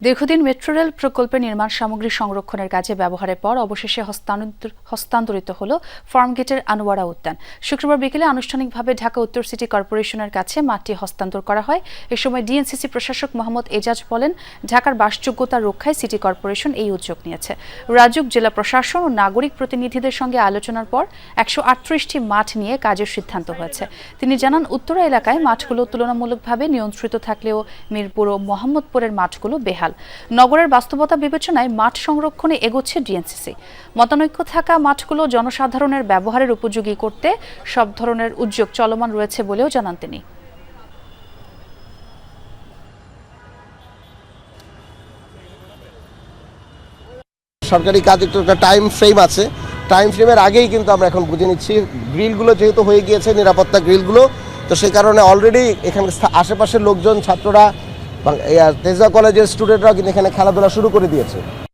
দীর্ঘদিন metro rail প্রকল্পে নির্মাণ সামগ্রী সংরক্ষণের কাজে ব্যবহারের পর অবশেষে হস্তান্তরিত হল ফার্মগেটের আনোয়ারা উদ্যান। শুক্রবার বিকেলে আনুষ্ঠানিকভাবে ঢাকা উত্তর সিটি কর্পোরেশনের কাছে মাঠটি হস্তান্তর করা হয়। এ সময় ডিএনসিসি প্রশাসক মোহাম্মদ এজাজ বলেন, ঢাকার বাসযোগ্যতা রক্ষায় সিটি কর্পোরেশন এই উদ্যোগ নিয়েছে। রাজুক জেলা প্রশাসন ও নাগরিক প্রতিনিধিদের সঙ্গে আলোচনার পর ১৩৮টি মাঠ নিয়ে কাজের সিদ্ধান্ত হয়েছে। তিনি জানান, উত্তরা এলাকায় মাঠগুলো তুলনামূলকভাবে নিয়ন্ত্রিত থাকলেও মিরপুর ও মোহাম্মদপুরের মাঠগুলো বেহাল। নগরের বাস্তবতা বিবেচনায় মাঠ সংরক্ষণে এগোচ্ছে ডিএনসিসি। মতানৈক্য থাকা মাঠগুলো জনসাধারণের ব্যবহারের উপযোগী করতে সব ধরনের উদ্যোগ চলমান রয়েছে বলেও জানান তিনি। সরকারি কাজ একটু একটা টাইম ফ্রেম আছে, টাইম ফ্রেমের আগেই কিন্তু আমরা এখন বুঝে নিচ্ছি। গ্রিলগুলো যেহেতু হয়ে গিয়েছে, নিরাপত্তা গ্রিলগুলো, তো সেই কারণে অলরেডি এখানে আশেপাশের লোকজন, ছাত্ররা, তেজগাঁও কলেজের স্টুডেন্টরাও কিন্তু এখানে খেলাধুলা শুরু করে দিয়েছে।